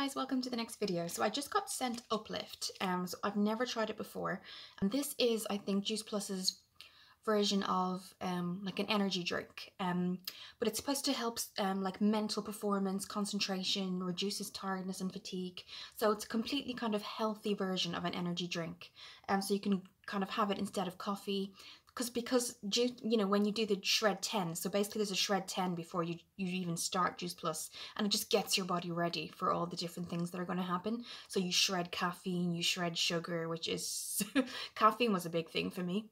Guys, welcome to the next video. So I just got sent Uplift, so I've never tried it before, and this is, I think, juiceplus's version of like an energy drink, but it's supposed to help like mental performance, concentration, reduces tiredness and fatigue. So it's a completely kind of healthy version of an energy drink, so you can kind of have it instead of coffee. Because you know, when you do the shred 10, so basically there's a shred 10 before you even start Juice Plus, and it just gets your body ready for all the different things that are going to happen. So you shred caffeine, you shred sugar, which is caffeine was a big thing for me,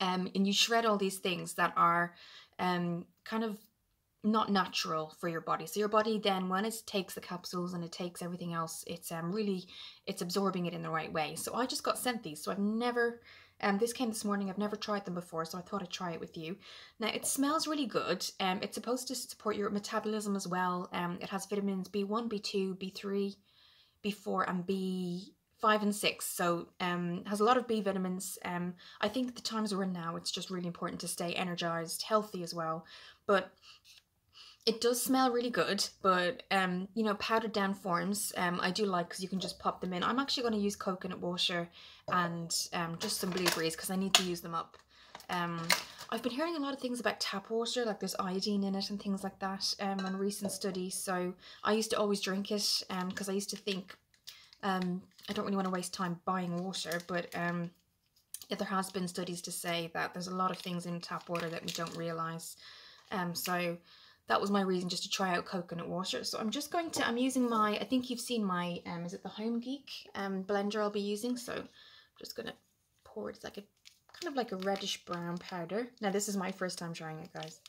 and you shred all these things that are kind of not natural for your body. So your body then, when it takes the capsules and it takes everything else, it's it's absorbing it in the right way. So I just got sent these, so I've never this came this morning. I've never tried them before, so I thought I'd try it with you. Now it smells really good. It's supposed to support your metabolism as well. It has vitamins B1, B2, B3, B4 and B5 and 6, so has a lot of B vitamins. I think the times we're in now, it's just really important to stay energized, healthy as well. But it does smell really good, but you know, powdered down forms I do like, because you can just pop them in. I'm actually going to use coconut water and just some blueberries because I need to use them up. I've been hearing a lot of things about tap water, like there's iodine in it and things like that on recent studies. So I used to always drink it because I used to think I don't really want to waste time buying water, but yeah, there has been studies to say that there's a lot of things in tap water that we don't realise. So that was my reason, just to try out coconut water. So I'm just going to, I'm using my, I think you've seen my, is it the Home Geek blender I'll be using. So I'm just going to pour it. It's like a, kind of like a reddish brown powder. Now this is my first time trying it, guys.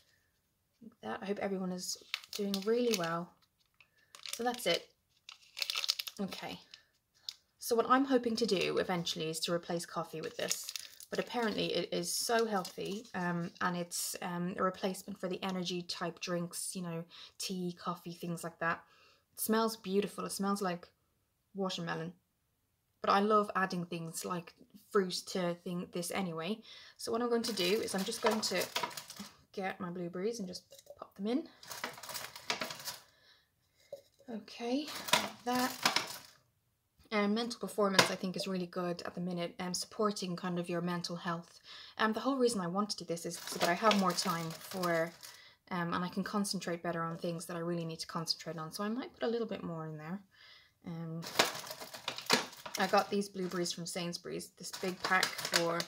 Like that. I hope everyone is doing really well. So that's it. Okay. So what I'm hoping to do eventually is to replace coffee with this. But apparently it is so healthy, and it's a replacement for the energy type drinks, you know, tea, coffee, things like that. It smells beautiful. It smells like watermelon. But I love adding things like fruit to this anyway. So what I'm going to do is I'm just going to get my blueberries and just pop them in. Okay, like that. Mental performance, I think, is really good at the minute, supporting kind of your mental health. The whole reason I want to do this is so that I have more time for, and I can concentrate better on things that I really need to concentrate on. So I might put a little bit more in there. I got these blueberries from Sainsbury's, this big pack for,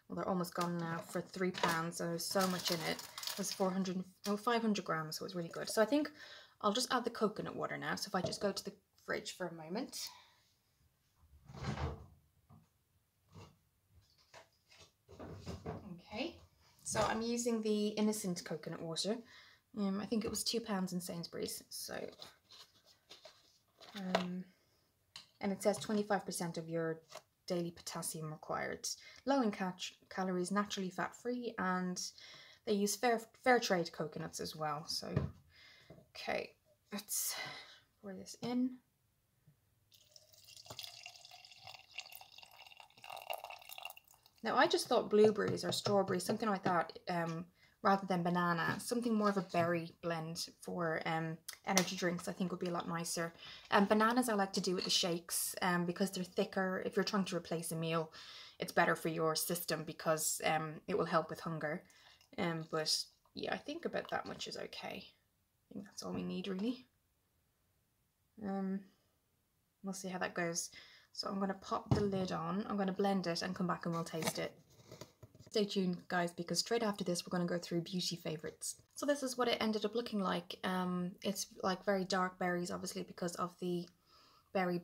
well, they're almost gone now, for £3. So there's so much in it. It was 500 grams, so it was really good. So I think I'll just add the coconut water now. So if I just go to the fridge for a moment. Okay, so I'm using the innocent coconut water. I think it was £2 in Sainsbury's. So, and it says 25% of your daily potassium required. Low in calories, naturally fat-free, and they use fair trade coconuts as well. So, okay, let's pour this in. Now, I just thought blueberries or strawberries, something like that, rather than banana, something more of a berry blend for energy drinks, I think would be a lot nicer. Bananas I like to do with the shakes because they're thicker. If you're trying to replace a meal, it's better for your system because it will help with hunger. But yeah, I think about that much is okay. I think that's all we need, really. We'll see how that goes. So I'm going to pop the lid on, I'm going to blend it and come back and we'll taste it. Stay tuned, guys, because straight after this we're going to go through beauty favourites. So this is what it ended up looking like. It's like very dark berries, obviously, because of the berry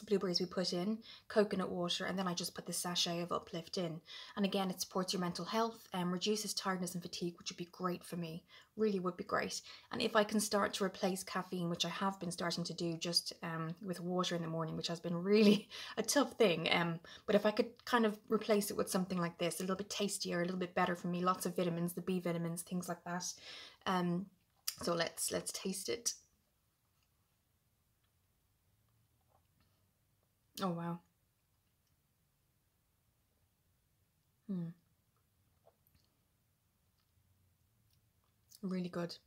blueberries we put in, coconut water, and then I just put the sachet of Uplift in. And again, it supports your mental health and reduces tiredness and fatigue, which would be great for me. Really would be great. And if I can start to replace caffeine, which I have been starting to do just with water in the morning, which has been really a tough thing, but if I could kind of replace it with something like this, a little bit tastier, a little bit better for me, lots of vitamins, the B vitamins, things like that. So let's taste it. Oh, wow. Really good.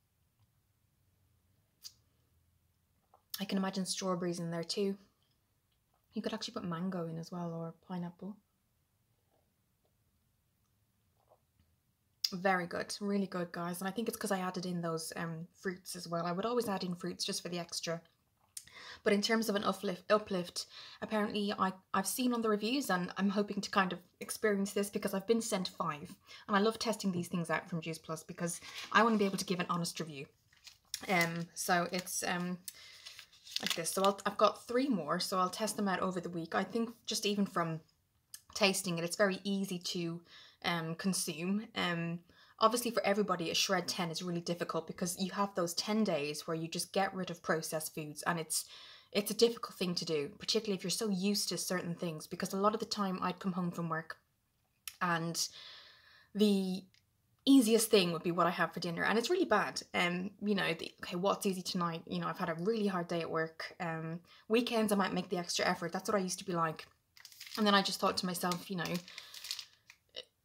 I can imagine strawberries in there too. You could actually put mango in as well, or pineapple. Very good, really good, guys. And I think it's because I added in those fruits as well. I would always add in fruits just for the extra. But in terms of an uplift, apparently I've seen on the reviews, and I'm hoping to kind of experience this because I've been sent 5. And I love testing these things out from Juice Plus because I want to be able to give an honest review. So it's like this. So I've got 3 more, so I'll test them out over the week. I think just even from tasting it, it's very easy to consume. Obviously for everybody, a shred 10 is really difficult because you have those 10 days where you just get rid of processed foods, and it's a difficult thing to do, particularly if you're so used to certain things, because a lot of the time I'd come home from work and the easiest thing would be what I have for dinner, and it's really bad. You know, okay, what's easy tonight? You know, I've had a really hard day at work. Weekends I might make the extra effort. That's what I used to be like. And then I just thought to myself, you know,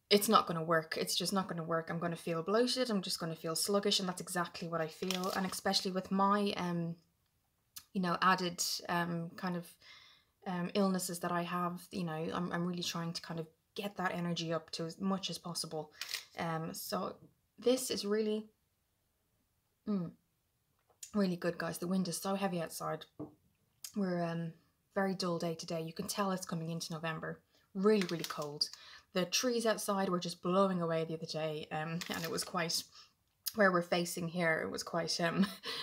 it's not going to work. It's just not going to work. I'm going to feel bloated. I'm just going to feel sluggish, and that's exactly what I feel. And especially with my, you know, added kind of illnesses that I have, you know, I'm really trying to kind of get that energy up to as much as possible. So this is really, really good, guys. The wind is so heavy outside. We're very dull day today. You can tell it's coming into November. Really, really cold. The trees outside were just blowing away the other day, and it was quite, where we're facing here, it was quite,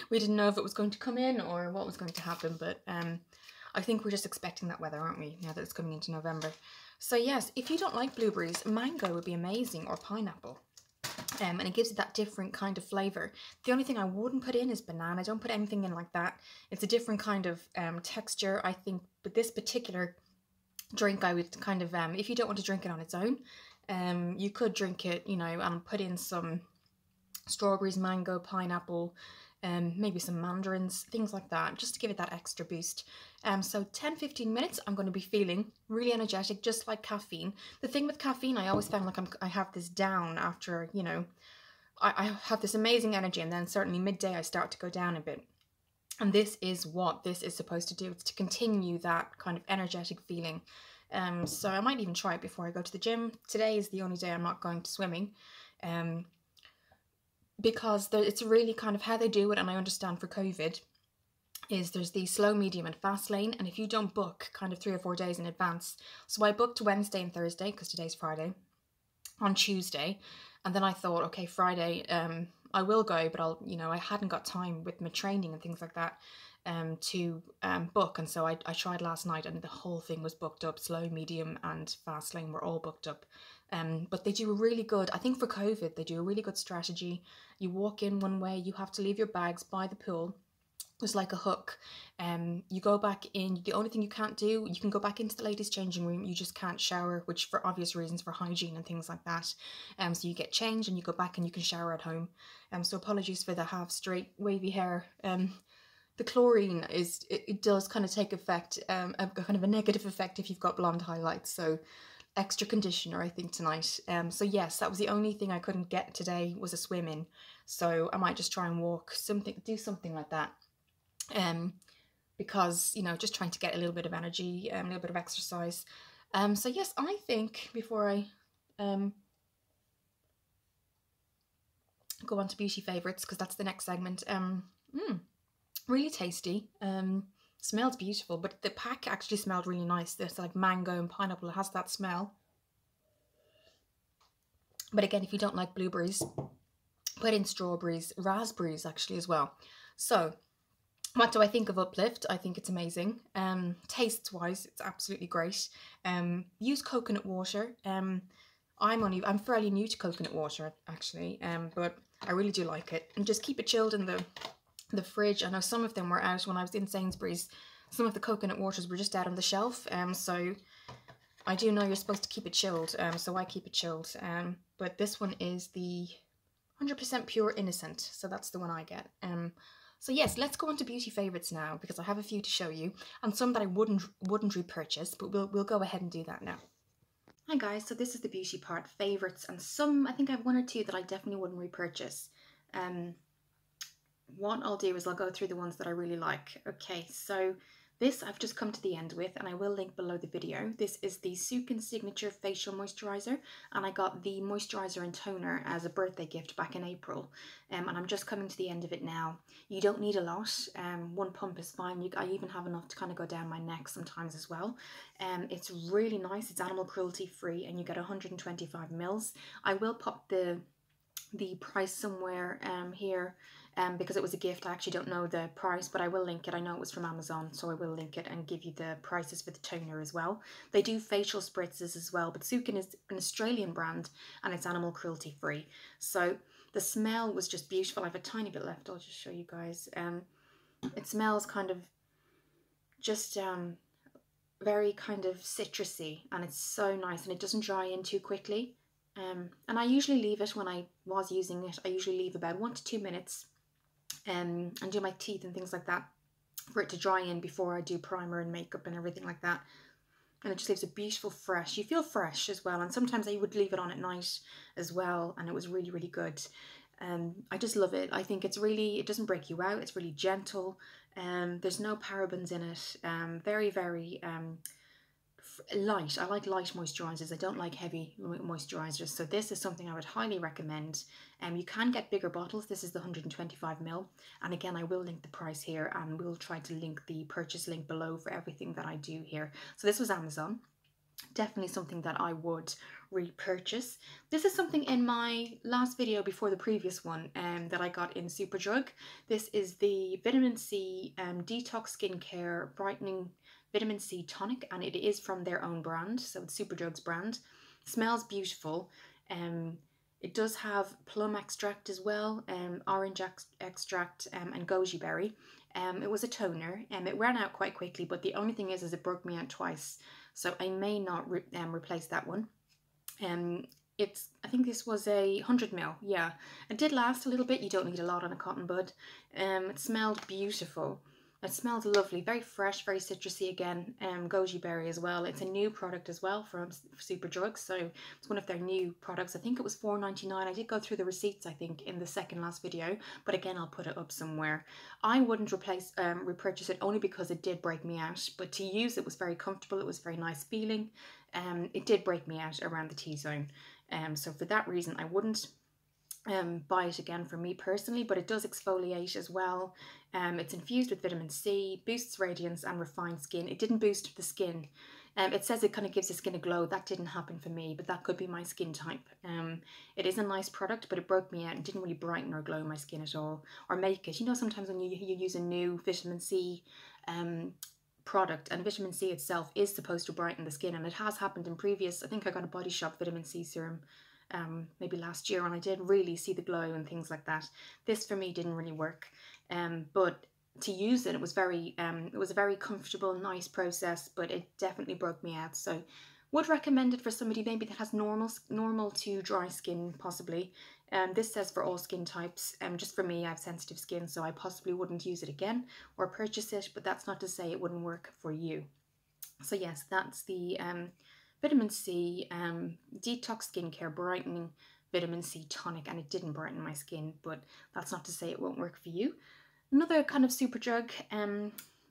we didn't know if it was going to come in or what was going to happen, but I think we're just expecting that weather, aren't we, now that it's coming into November. So yes, if you don't like blueberries, mango would be amazing, or pineapple. And it gives it that different kind of flavour. The only thing I wouldn't put in is banana. Don't put anything in like that. It's a different kind of texture, I think, but this particular drink I would kind of, if you don't want to drink it on its own, you could drink it, you know, and put in some strawberries, mango, pineapple, maybe some mandarins, things like that, just to give it that extra boost. So 10-15 minutes, I'm going to be feeling really energetic, just like caffeine. The thing with caffeine, I always found like I have this down after, you know, I have this amazing energy, and then certainly midday I start to go down a bit. And this is what this is supposed to do. It's to continue that kind of energetic feeling. So I might even try it before I go to the gym. Today is the only day I'm not going to swimming. Because it's really kind of how they do it, and I understand for COVID, is there's the slow, medium and fast lane, and if you don't book kind of 3 or 4 days in advance. So I booked Wednesday and Thursday, because today's Friday, on Tuesday, and then I thought, okay, Friday, I will go, but I'll, you know, I hadn't got time with my training and things like that to book, and so I tried last night, and the whole thing was booked up. Slow, medium and fast lane were all booked up. But they do a really good, I think for COVID, they do a really good strategy. You walk in one way, you have to leave your bags by the pool. There's like a hook. You go back in. The only thing you can't do, you can go back into the ladies' changing room. You just can't shower, which for obvious reasons, for hygiene and things like that. So you get changed and you go back and you can shower at home. So apologies for the half straight wavy hair. The chlorine it does kind of take effect, a kind of a negative effect if you've got blonde highlights. So extra conditioner, I think, tonight. So yes, that was the only thing I couldn't get today, was a swim in. So I might just try and do something like that. Because, you know, just trying to get a little bit of energy, a little bit of exercise. So yes, I think before I go on to beauty favourites, because that's the next segment, really tasty, smells beautiful, but the pack actually smelled really nice. There's like mango and pineapple, it has that smell. But again, if you don't like blueberries, put in strawberries, raspberries actually as well. So what do I think of Uplift? I think it's amazing. Tastes wise, it's absolutely great. Use coconut water. I'm fairly new to coconut water actually, but I really do like it. And just keep it chilled in the fridge. I know some of them were out when I was in Sainsbury's. Some of the coconut waters were just out on the shelf. So I do know you're supposed to keep it chilled. So I keep it chilled. But this one is the 100% pure innocent. So that's the one I get. So yes, let's go on to beauty favourites now, because I have a few to show you, and some that I wouldn't repurchase, but we'll go ahead and do that now. Hi guys, so this is the beauty part, favourites, and some, I think I have 1 or 2 that I definitely wouldn't repurchase. what I'll do is I'll go through the ones that I really like. Okay, so this I've just come to the end with, and I will link below the video. This is the Sukin Signature Facial Moisturizer, and I got the moisturizer and toner as a birthday gift back in April, and I'm just coming to the end of it now. You don't need a lot. One pump is fine. I even have enough to kind of go down my neck sometimes as well. It's really nice. It's animal cruelty free, and you get 125 mils. I will pop the price somewhere here because it was a gift. I actually don't know the price, but I will link it. I know it was from Amazon, so I will link it and give you the prices for the toner as well. They do facial spritzes as well, but Sukin is an Australian brand and it's animal cruelty free. So the smell was just beautiful. I have a tiny bit left. I'll just show you guys. It smells kind of just very kind of citrusy, and it's so nice, and it doesn't dry in too quickly. And I usually leave it, when I was using it, I usually leave about 1 to 2 minutes and do my teeth and things like that for it to dry in before I do primer and makeup and everything like that. And it just leaves a beautiful fresh. You feel fresh as well, and sometimes I would leave it on at night as well, and it was really, really good. I just love it. I think it's really, it doesn't break you out. It's really gentle. There's no parabens in it. Very, very light. I like light moisturizers. I don't like heavy moisturizers, so this is something I would highly recommend. You can get bigger bottles. This is the 125 ml, and again I will link the price here, and we'll try to link the purchase link below for everything that I do here. So this was Amazon. Definitely something that I would repurchase. This is something in my last video before the previous one that I got in Superdrug. This is the Vitamin C Detox Skincare Brightening Vitamin C Tonic, and it is from their own brand, so it's Superdrug's brand. Smells beautiful. It does have plum extract as well, orange extract and goji berry. It was a toner, and it ran out quite quickly, but the only thing is it broke me out twice, so I may not replace that one. I think this was a 100 ml, yeah. It did last a little bit. You don't need a lot on a cotton bud. It smelled beautiful. It smells lovely, very fresh, very citrusy again. Goji berry as well. It's a new product as well from Superdrug, so it's one of their new products. I think it was $4.99. I did go through the receipts, I think, in the second last video, but again, I'll put it up somewhere. I wouldn't repurchase it only because it did break me out, but to use it was very comfortable. It was very nice feeling. It did break me out around the T-zone, so for that reason, I wouldn't buy it again for me personally, but it does exfoliate as well. It's infused with vitamin C, boosts radiance and refined skin. It didn't boost the skin. It says it kind of gives the skin a glow. That didn't happen for me, but that could be my skin type. It is a nice product, but it broke me out and didn't really brighten or glow my skin at all, or make it. You know, sometimes when you use a new vitamin C product, and vitamin C itself is supposed to brighten the skin, and it has happened in previous, I think I got a Body Shop vitamin C serum maybe last year, and I did really see the glow and things like that. This for me didn't really work, but to use it, it was a very comfortable, nice process, but it definitely broke me out. So would recommend it for somebody maybe that has normal to dry skin, possibly. This says for all skin types. Just for me, I have sensitive skin, so I possibly wouldn't use it again or purchase it, but that's not to say it wouldn't work for you. So yes, that's the Vitamin C Detox Skincare Brightening Vitamin C Tonic, and it didn't brighten my skin, but that's not to say it won't work for you. Another kind of Superdrug,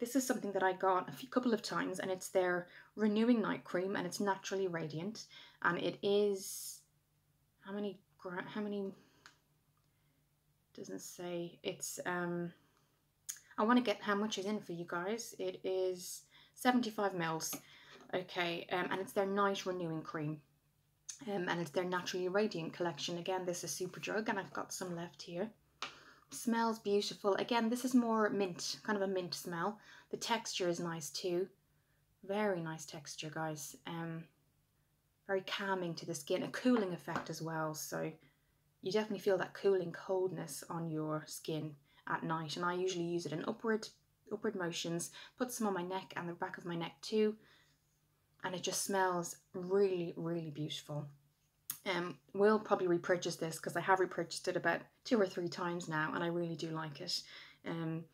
this is something that I got a couple of times, and it's their Renewing Night Cream, and it's naturally radiant, and it is, how many, doesn't say, it's, I want to get how much is in for you guys. It is 75 mils. Okay, and it's their Night Renewing Cream, and it's their Naturally Radiant collection. Again, this is Superdrug, and I've got some left here. Smells beautiful. Again, this is more mint, kind of a mint smell. The texture is nice too. Very nice texture, guys. Very calming to the skin. A cooling effect as well, so you definitely feel that cooling coldness on your skin at night. And I usually use it in upward motions. Put some on my neck and the back of my neck too. And it just smells really, really beautiful. Will probably repurchase this because I have repurchased it about 2 or 3 times now, and I really do like it. And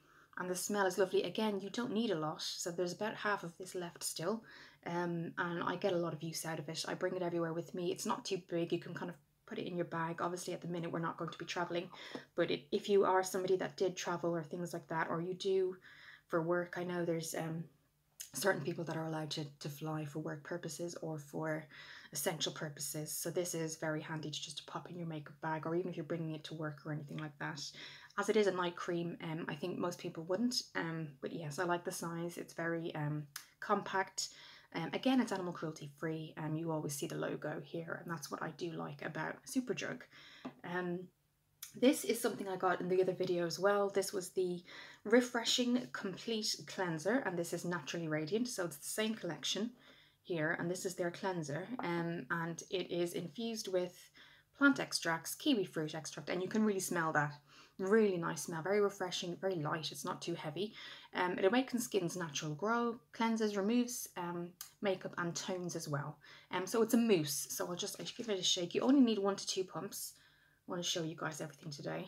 the smell is lovely. Again, you don't need a lot, so there's about half of this left still, and I get a lot of use out of it. I bring it everywhere with me. It's not too big. You can kind of put it in your bag. Obviously at the minute we're not going to be traveling, but if you are somebody that did travel or things like that, or you do for work, I know there's certain people that are allowed to fly for work purposes or for essential purposes. So this is very handy to just pop in your makeup bag, or even if you're bringing it to work or anything like that. As it is a night cream, I think most people wouldn't, but yes, I like the size. It's very compact. Again, it's animal cruelty free, and you always see the logo here, and that's what I do like about Superdrug. This is something I got in the other video as well. This was the Refreshing Complete Cleanser, and this is Naturally Radiant, so it's the same collection here, and this is their cleanser, and it is infused with plant extracts, kiwi fruit extract, and you can really smell that. Really nice smell, very refreshing, very light, it's not too heavy. It awakens skin's natural glow, cleanses, removes makeup and tones as well. So it's a mousse, so I'll give it a shake. You only need 1 to 2 pumps. I want to show you guys everything today.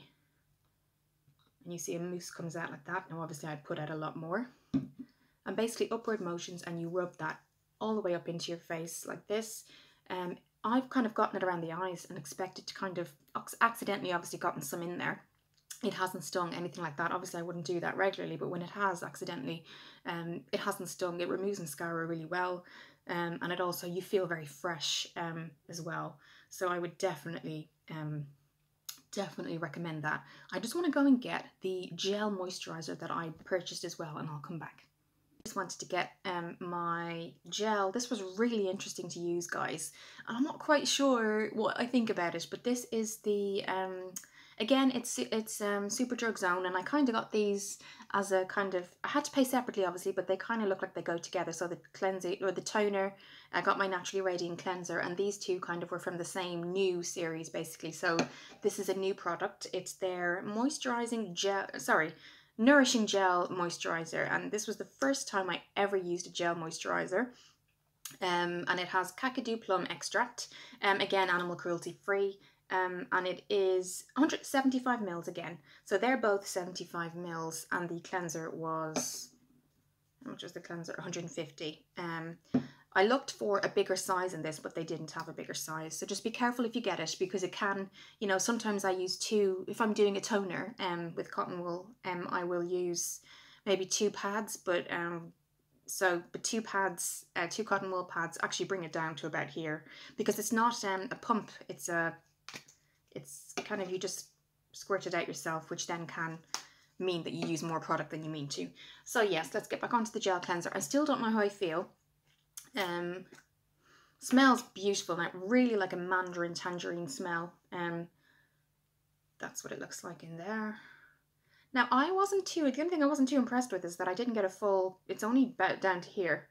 And you see a mousse comes out like that. Now obviously I'd put out a lot more. And basically upward motions, and you rub that all the way up into your face like this. I've kind of gotten it around the eyes and expected to kind of accidentally obviously gotten some in there. It hasn't stung, anything like that. Obviously I wouldn't do that regularly, but when it has accidentally, it hasn't stung. It removes mascara really well, and it also, you feel very fresh as well. So I would definitely recommend that. I just want to go and get the gel moisturizer that I purchased as well, and I'll come back. I just wanted to get my gel. This was really interesting to use, guys, and I'm not quite sure what I think about it, but this is the again, it's Superdrug Zone, and I kind of got these as a kind of, I had to pay separately obviously, but they kind of look like they go together. So the cleansing, or the toner, I got my Naturally Radiant cleanser, and these two kind of were from the same new series basically. So this is a new product. It's their moisturizing gel, nourishing gel moisturizer, and this was the first time I ever used a gel moisturizer. And it has kakadu plum extract, again animal cruelty free. And it is 175 mils again. So they're both 75 mils, and the cleanser was, how much was the cleanser? 150. I looked for a bigger size in this, but they didn't have a bigger size. So just be careful if you get it, because it can, you know, sometimes I use 2, if I'm doing a toner with cotton wool, I will use maybe 2 pads, but 2 pads, 2 cotton wool pads actually bring it down to about here, because it's not a pump, it's kind of, you just squirt it out yourself, which then can mean that you use more product than you mean to. So yes, let's get back onto the gel cleanser. I still don't know how I feel. Smells beautiful, now really like a mandarin tangerine smell. That's what it looks like in there. Now the only thing I wasn't too impressed with is that I didn't get a full, it's only about down to here,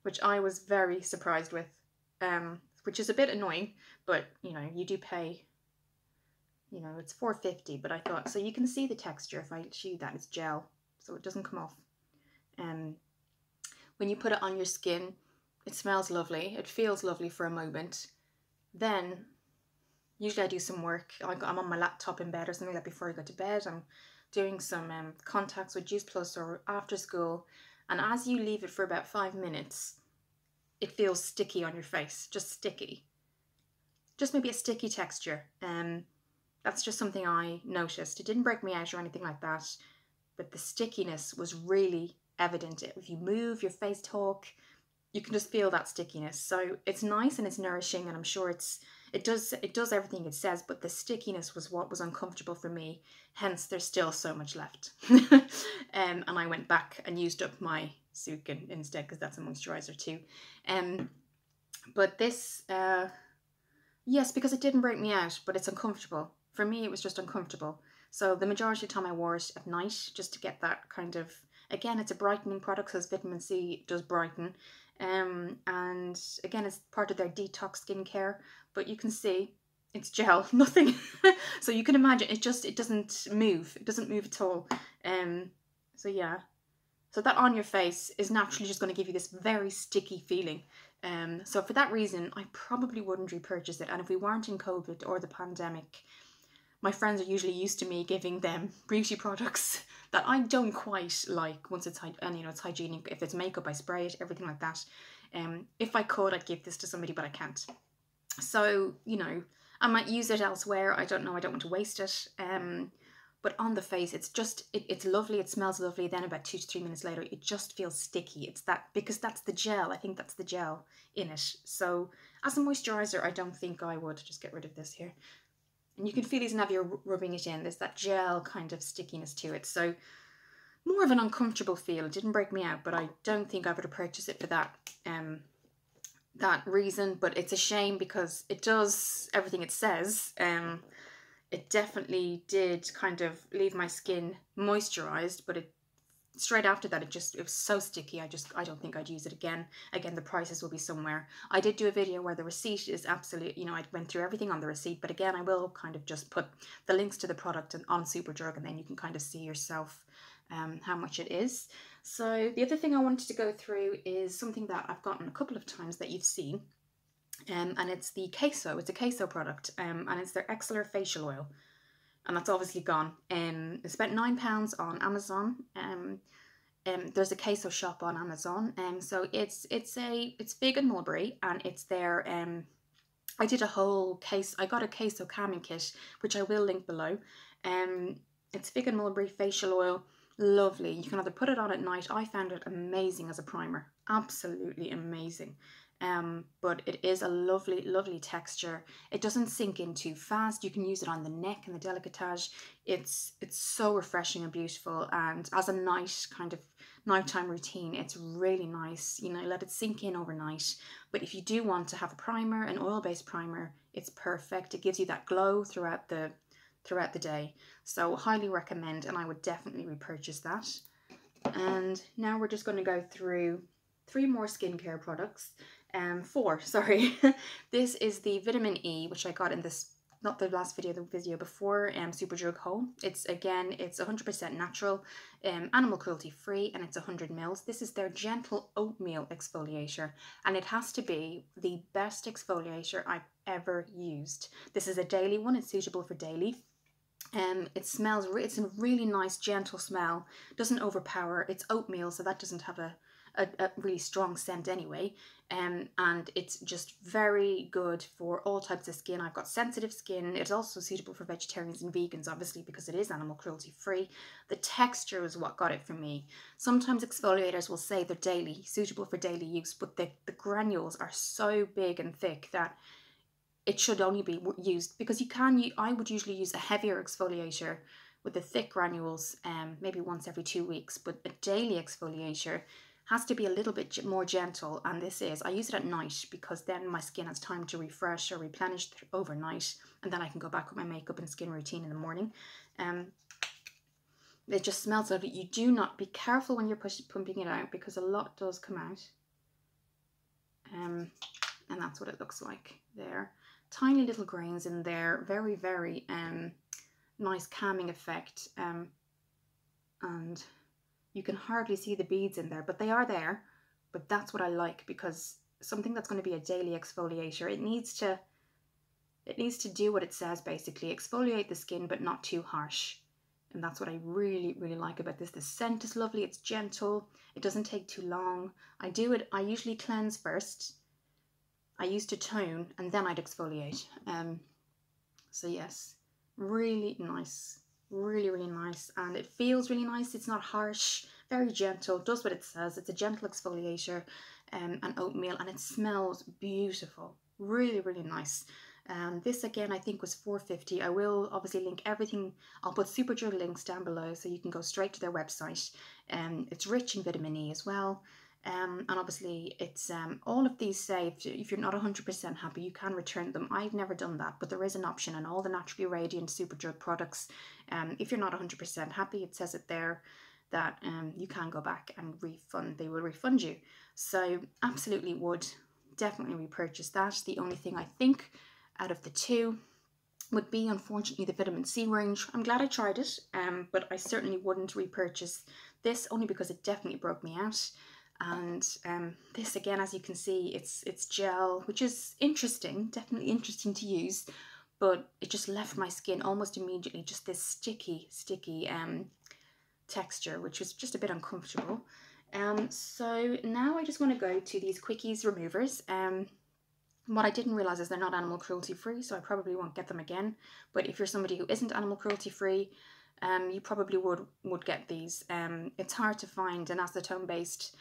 which I was very surprised with, which is a bit annoying, but you know, you do pay. You know, it's $4.50, but I thought, so you can see the texture if I show you that, it's gel, so it doesn't come off. When you put it on your skin, it smells lovely, it feels lovely for a moment. Then, usually I do some work, I'm on my laptop in bed or something like that before I go to bed, I'm doing some contacts with juiceplus or after school, and as you leave it for about 5 minutes, it feels sticky on your face, just sticky. Just maybe a sticky texture. That's just something I noticed. It didn't break me out or anything like that, but the stickiness was really evident. If you move, your face talk, you can just feel that stickiness. So it's nice and it's nourishing, and I'm sure it does everything it says, but the stickiness was what was uncomfortable for me. Hence, there's still so much left. And I went back and used up my Sukin instead, because that's a moisturizer too. But this, yes, because it didn't break me out, but it's uncomfortable. For me, it was just uncomfortable. So the majority of the time I wore it at night, just to get that kind of, again, it's a brightening product, so vitamin C does brighten. And again, it's part of their detox skincare, but you can see it's gel, nothing. So you can imagine, it doesn't move. It doesn't move at all. So yeah. So that on your face is naturally just going to give you this very sticky feeling. So for that reason, I probably wouldn't repurchase it. And if we weren't in COVID or the pandemic, my friends are usually used to me giving them beauty products that I don't quite like once it's, and you know, it's hygienic. If it's makeup, I spray it, everything like that. If I could, I'd give this to somebody, but I can't. So, you know, I might use it elsewhere. I don't know. I don't want to waste it. But on the face, it's just, it's lovely. It smells lovely. Then about 2 to 3 minutes later, it just feels sticky. It's that, because that's the gel. I think that's the gel in it. So as a moisturizer, I don't think I would. Just get rid of this here. And you can feel even if you're rubbing it in, there's that gel kind of stickiness to it. So more of an uncomfortable feel. It didn't break me out, but I don't think I would have purchased it for that reason. But it's a shame because it does everything it says. It definitely did kind of leave my skin moisturized, but straight after that, it was so sticky. I don't think I'd use it again. Again, the prices will be somewhere. I did do a video where the receipt is absolutely, you know, I went through everything on the receipt, but again, I will kind of just put the links to the product on Superdrug, and then you can kind of see yourself how much it is. So the other thing I wanted to go through is something that I've gotten a couple of times that you've seen. And it's the queso. It's a queso product, and it's their Exfoliator facial oil, and that's obviously gone. It's about £9 on Amazon. There's a queso shop on Amazon, so it's big in Mulberry, and it's their I did a whole case. I got a queso calming kit, which I will link below. It's fig and mulberry facial oil. Lovely. You can either put it on at night. I found it amazing as a primer. Absolutely amazing. But it is a lovely, lovely texture. It doesn't sink in too fast. You can use it on the neck and the décolletage. It's so refreshing and beautiful. And as a nighttime routine, it's really nice. You know, let it sink in overnight. But if you do want to have a primer, an oil-based primer, it's perfect. It gives you that glow throughout the day. So highly recommend, and I would definitely repurchase that. And now we're just going to go through 3 more skincare products. 4, sorry. This is the vitamin E, which I got in this, not the last video, the video before, Superdrug Home. It's 100% natural, animal cruelty free, and it's 100 mils. This is their gentle oatmeal exfoliator, and it has to be the best exfoliator I've ever used. This is a daily one. It's suitable for daily. It smells, it's a really nice gentle smell. Doesn't overpower. It's oatmeal, so that doesn't have a really strong scent anyway, and it's just very good for all types of skin. I've got sensitive skin. It's also suitable for vegetarians and vegans, obviously, because it is animal cruelty free. The texture is what got it for me. Sometimes exfoliators will say they're daily, suitable for daily use, but the granules are so big and thick that it should only be used, because I would usually use a heavier exfoliator with the thick granules, maybe once every 2 weeks, but a daily exfoliator has to be a little bit more gentle, and I use it at night because then my skin has time to refresh or replenish overnight, and then I can go back with my makeup and skin routine in the morning. It just smells lovely. You do not, be careful when you're pumping it out, because a lot does come out. And that's what it looks like there. Tiny little grains in there, very, very nice calming effect, and you can hardly see the beads in there, but they are there. But that's what I like, because something that's going to be a daily exfoliator, it needs to do what it says, basically exfoliate the skin but not too harsh. And that's what I really, really like about this. The scent is lovely. It's gentle. It doesn't take too long. I usually cleanse first. I used to tone and then I'd exfoliate. So yes, really nice. Really, really nice. And it feels really nice. It's not harsh. Very gentle. Does what it says. It's a gentle exfoliator, and oatmeal, and it smells beautiful. Really, really nice. This again, I think was $4.50. I will obviously link everything. I'll put Superdrug links down below so you can go straight to their website. It's rich in vitamin E as well. And obviously it's all of these say if you're not 100% happy, you can return them. I've never done that, but there is an option on all the Naturally Radiant Superdrug products. If you're not 100% happy, it says it there that you can go back and refund. They will refund you. So absolutely would definitely repurchase that. The only thing I think out of the 2 would be, unfortunately, the vitamin C range. I'm glad I tried it, but I certainly wouldn't repurchase this, only because it definitely broke me out. And this again, as you can see, it's gel, which is interesting, definitely interesting to use, but it just left my skin almost immediately just this sticky texture, which was just a bit uncomfortable. So now I just want to go to these Quickies Removers. What I didn't realise is they're not animal cruelty free, so I probably won't get them again. But if you're somebody who isn't animal cruelty free, you probably would get these. It's hard to find an acetone based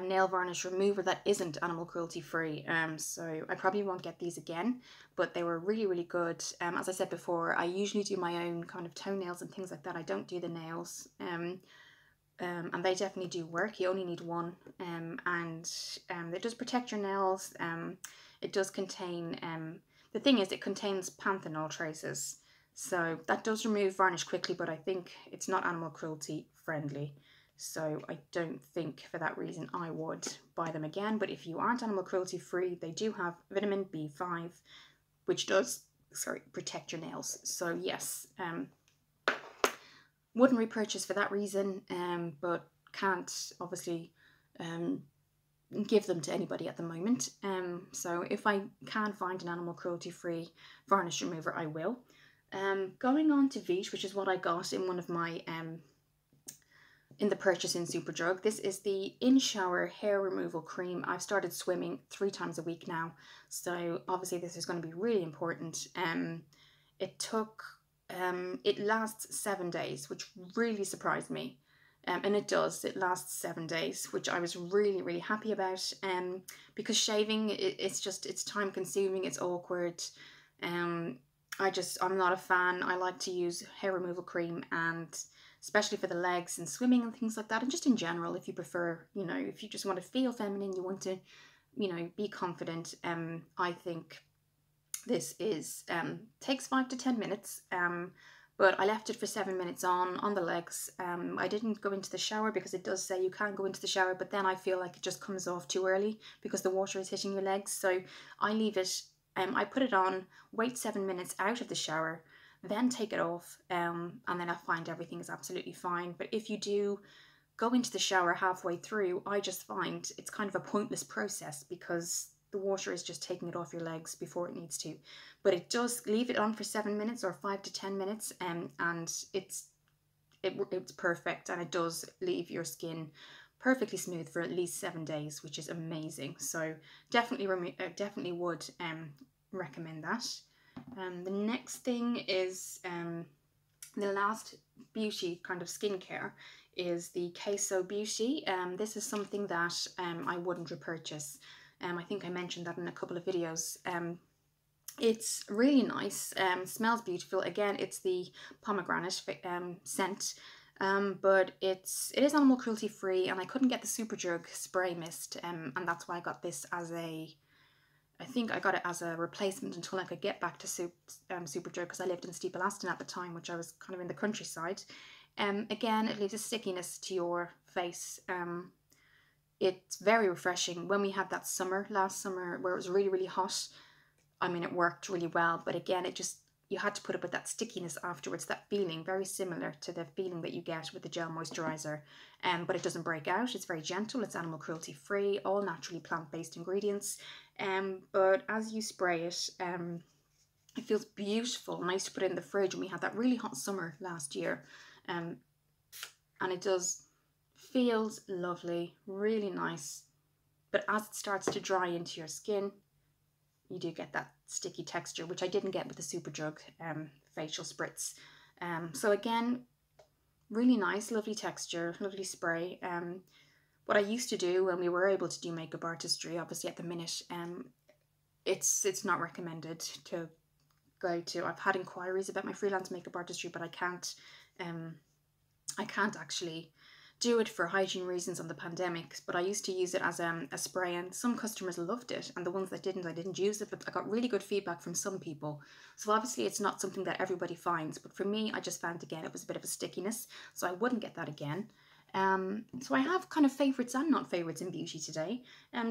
nail varnish remover that isn't animal cruelty free, so I probably won't get these again, but they were really, really good. As I said before, I usually do my own kind of toenails and things like that. I don't do the nails, and they definitely do work. You only need one, and it does protect your nails. It does contain, the thing is, it contains panthenol traces, so that does remove varnish quickly, but I think it's not animal cruelty friendly. So I don't think for that reason I would buy them again. But if you aren't animal cruelty free, they do have vitamin B5, which does, protect your nails. So yes, wouldn't repurchase for that reason, but can't obviously give them to anybody at the moment. So if I can find an animal cruelty free varnish remover, I will. Going on to Veet, which is what I got in one of my in the purchase in Superdrug. This is the in-shower hair removal cream. I've started swimming 3 times a week now, so obviously this is going to be really important. It lasts 7 days, which really surprised me. And it does, it lasts 7 days, which I was really, really happy about, because shaving, it's time consuming, it's awkward. I'm not a fan. I like to use hair removal cream, and especially for the legs and swimming and things like that, and just in general, if you prefer, if you just want to feel feminine, you want to, be confident, I think this is, takes 5 to 10 minutes, but I left it for 7 minutes on the legs. I didn't go into the shower because it does say you can go into the shower, but then I feel like it just comes off too early because the water is hitting your legs, so I leave it, I put it on, wait 7 minutes out of the shower, then take it off, and then I find everything is absolutely fine. But if you do go into the shower halfway through, I just find it's kind of a pointless process because the water is just taking it off your legs before it needs to. But it does leave it on for 7 minutes or 5 to 10 minutes, and it's perfect, and it does leave your skin perfectly smooth for at least 7 days, which is amazing. So definitely would recommend that. The next thing is the last beauty kind of skincare is the Queso Beauty. This is something that I wouldn't repurchase. I think I mentioned that in a couple of videos. It's really nice, smells beautiful. Again, it's the pomegranate scent, but it is animal cruelty free, and I couldn't get the Superdrug spray mist, and that's why I got this as I think I got it as a replacement until I could get back to Superdrug, because I lived in Steeple Aston at the time, which I was kind of in the countryside. Again, it leaves a stickiness to your face. It's very refreshing. When we had that last summer, where it was really, really hot, I mean, it worked really well, but again, you had to put up with that stickiness afterwards, that feeling, very similar to the feeling that you get with the gel moisturizer, but it doesn't break out. It's very gentle, it's animal cruelty free, all naturally plant-based ingredients, but as you spray it, it feels beautiful. And I used to put it in the fridge when we had that really hot summer last year, and it feels lovely, really nice, but as it starts to dry into your skin, you do get that sticky texture, which I didn't get with the Superdrug facial spritz. So again, really nice, lovely texture, lovely spray. What I used to do when we were able to do makeup artistry, obviously at the minute, it's not recommended to go to. I've had inquiries about my freelance makeup artistry, but I can't actually do it for hygiene reasons on the pandemic, but I used to use it as a spray, and some customers loved it, and the ones that didn't, I didn't use it, but I got really good feedback from some people. So obviously it's not something that everybody finds, but for me, I just found, again, it was a bit of a stickiness, so I wouldn't get that again. So I have kind of favourites and not favourites in beauty today.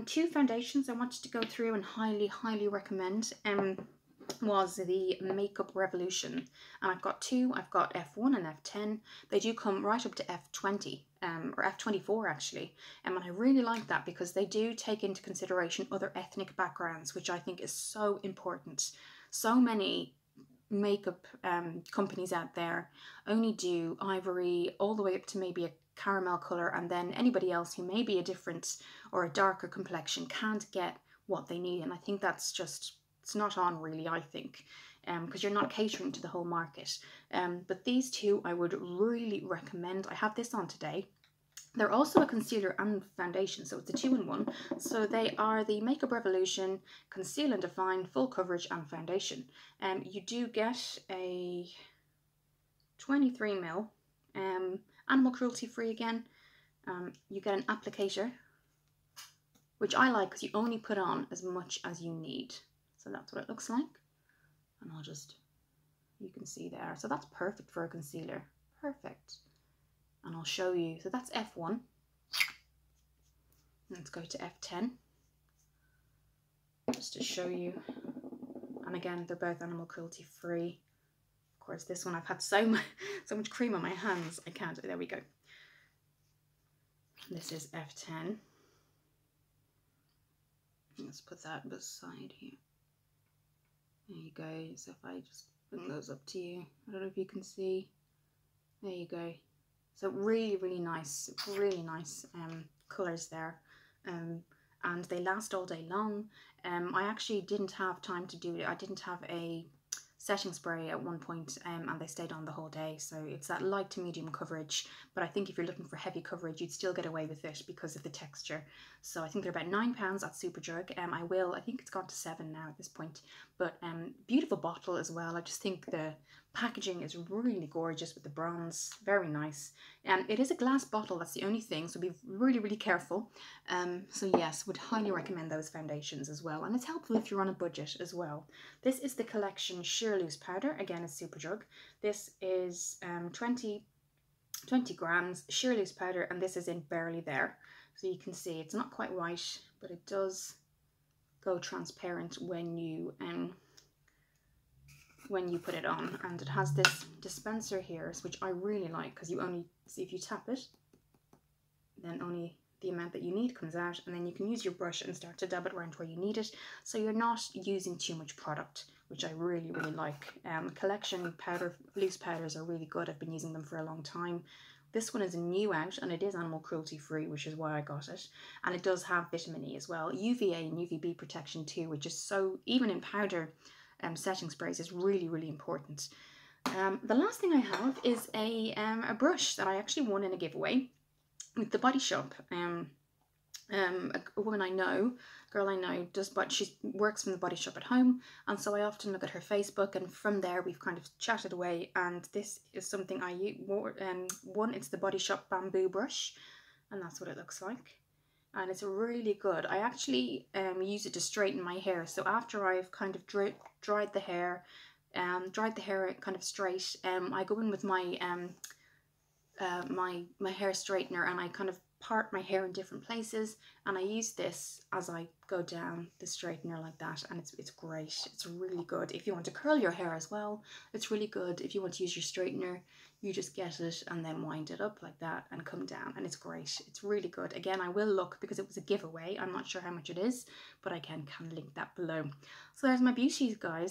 2 foundations I wanted to go through and highly, highly recommend. Was the Makeup Revolution, and I've got 2. I've got F1 and F10. They do come right up to F20, or F24 actually, and I really like that because they do take into consideration other ethnic backgrounds, which I think is so important. So many makeup companies out there only do ivory all the way up to maybe a caramel colour, and then anybody else who may be a different or a darker complexion can't get what they need. And I think that's just, it's not on really, I think, because you're not catering to the whole market. But these two I would really recommend. I have this on today. They're also a concealer and foundation, so it's a 2-in-1. So they are the Makeup Revolution Conceal and Define Full Coverage and Foundation. You do get a 23ml, animal cruelty free again. You get an applicator, which I like because you only put on as much as you need. So that's what it looks like. And I'll just, you can see there. So that's perfect for a concealer. Perfect. And I'll show you. So that's F1. Let's go to F10. Just to show you. And again, they're both animal cruelty free. Of course, this one I've had so much cream on my hands. I can't. There we go. This is F10. Let's put that beside here. There you go. So if I just bring those up to you, I don't know if you can see. There you go. So really nice colours there, and they last all day long. I actually didn't have time to do it. I didn't have a setting spray at one point, and they stayed on the whole day. So it's that light to medium coverage, but I think if you're looking for heavy coverage, you'd still get away with it because of the texture. So I think they're about £9 at Superdrug. I think it's gone to £7 now at this point, but beautiful bottle as well. I just think the packaging is really gorgeous with the bronze, very nice. It is a glass bottle, that's the only thing, so be really careful. So yes, would highly recommend those foundations as well, and it's helpful if you're on a budget as well. This is the collection Sheer Loose Powder, again it's Superdrug. This is 20 grams Sheer Loose Powder, and this is in Barely There. So you can see it's not quite white, but it does go transparent when you put it on, and it has this dispenser here, which I really like, because you only see, if you tap it, then only the amount that you need comes out, and then you can use your brush and start to dab it around where you need it, so you're not using too much product, which I really like. Collection loose powders are really good. I've been using them for a long time. This one is a new out, and it is animal cruelty free, which is why I got it, and it does have vitamin E as well, UVA and UVB protection too, which is so, even in powder setting sprays, is really important. The last thing I have is a brush that I actually won in a giveaway with the Body Shop. A woman I know, girl I know, she works from the Body Shop at home, and so I often look at her Facebook, and from there we've kind of chatted away, and this is something I won. It's the Body Shop bamboo brush, and that's what it looks like. And it's really good. I actually use it to straighten my hair. So after I've kind of dried the hair kind of straight, I go in with my my hair straightener, and I kind of part my hair in different places, and I use this as I go down the straightener like that, and it's great. It's really good if you want to curl your hair as well. It's really good if you want to use your straightener. You just get it and then wind it up like that and come down, and it's great. It's really good. Again, I will look, because it was a giveaway. I'm not sure how much it is, but I can link that below. So there's my beauties, guys.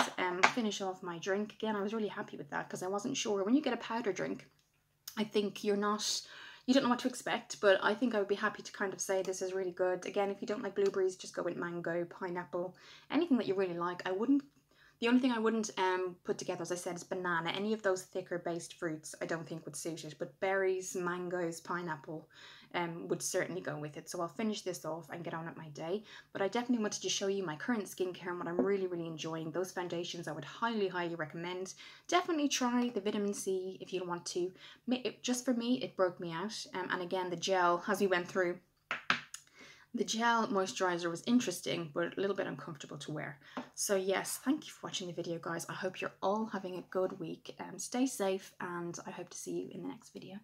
Finish off my drink. Again, I was really happy with that, because I wasn't sure. When you get a powder drink, I think you don't know what to expect, but I think I would be happy to kind of say this is really good. Again, if you don't like blueberries, just go with mango, pineapple, anything that you really like. The only thing I wouldn't put together, as I said, is banana. Any of those thicker based fruits I don't think would suit it, but berries, mangoes, pineapple would certainly go with it. So I'll finish this off and get on with my day. But I definitely wanted to show you my current skincare and what I'm really enjoying. Those foundations I would highly recommend. Definitely try the vitamin C if you want to. Just for me, it broke me out. And again, the gel, as we went through, the gel moisturizer was interesting, but a little bit uncomfortable to wear. So yes, thank you for watching the video, guys. I hope you're all having a good week. Stay safe, and I hope to see you in the next video.